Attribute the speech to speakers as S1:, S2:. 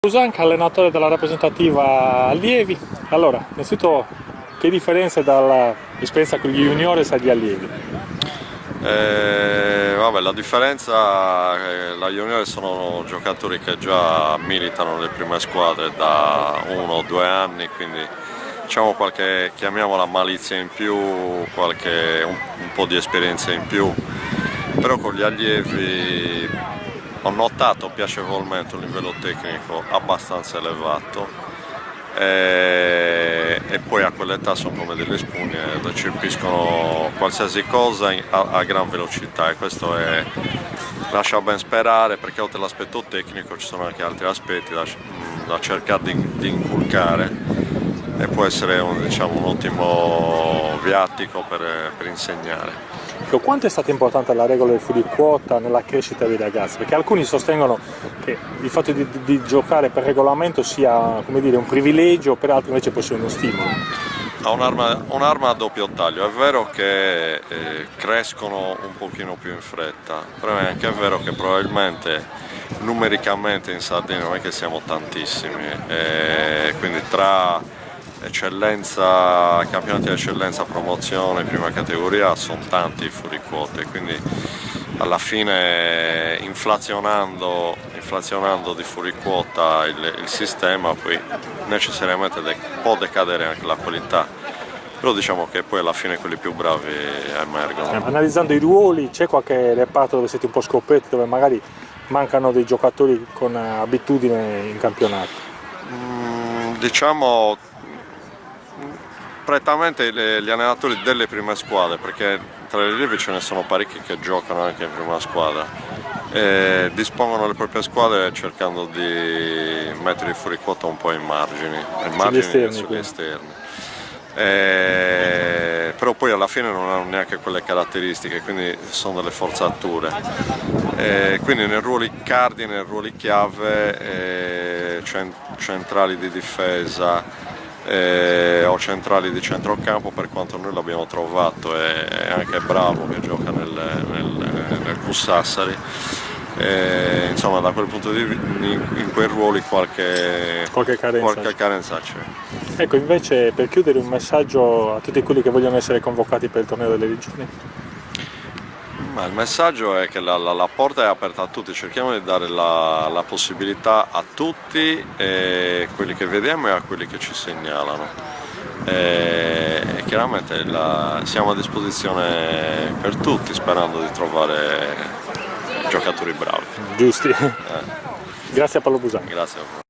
S1: Busanca, allenatore della rappresentativa allievi. Allora, innanzitutto, che differenza dall'esperienza con gli juniores agli allievi?
S2: Vabbè, la differenza è che la juniores sono giocatori che già militano nelle prime squadre da 1 o 2 anni, quindi diciamo qualche, chiamiamola malizia in più, un po' di esperienza in più, però con gli allievi ho notato piacevolmente un livello tecnico abbastanza elevato e poi a quell'età sono come delle spugne, recepiscono qualsiasi cosa a gran velocità, e questo lascia ben sperare, perché oltre all'aspetto tecnico ci sono anche altri aspetti da cercare di inculcare, e può essere un ottimo viatico per insegnare.
S1: Quanto è stata importante la regola del fuori quota nella crescita dei ragazzi? Perché alcuni sostengono che il fatto di giocare per regolamento sia, come dire, un privilegio, per altri invece può essere uno stimolo.
S2: Ha un'arma a doppio taglio. È vero che crescono un pochino più in fretta, però è anche vero che probabilmente numericamente in Sardegna non è che siamo tantissimi, quindi tra eccellenza, campionati di eccellenza, promozione, prima categoria, sono tanti i fuoriquote, quindi alla fine inflazionando di fuoriquota il sistema, poi necessariamente può decadere anche la qualità, però diciamo che poi alla fine quelli più bravi emergono.
S1: Analizzando i ruoli, c'è qualche reparto dove siete un po' scoperti, dove magari mancano dei giocatori con abitudine in campionato?
S2: Diciamo prettamente gli allenatori delle prime squadre, perché tra gli allievi ce ne sono parecchi che giocano anche in prima squadra, dispongono le proprie squadre cercando di mettere fuori quota un po' ai margini sugli esterni. Però poi alla fine non hanno neanche quelle caratteristiche, quindi sono delle forzature, quindi nei ruoli cardine, nei ruoli chiave, centrali di difesa o centrali di centrocampo, per quanto noi l'abbiamo trovato, è anche bravo, che gioca nel CUS Sassari, insomma da quel punto di vista in quei ruoli qualche carenza c'è.
S1: Ecco, invece, per chiudere, un messaggio a tutti quelli che vogliono essere convocati per il torneo delle regioni?
S2: Ma il messaggio è che la porta è aperta a tutti, cerchiamo di dare la possibilità a tutti, quelli che vediamo e a quelli che ci segnalano. E chiaramente siamo a disposizione per tutti, sperando di trovare giocatori bravi.
S1: Giusti. Grazie a Paolo Busanca.
S2: Grazie a voi.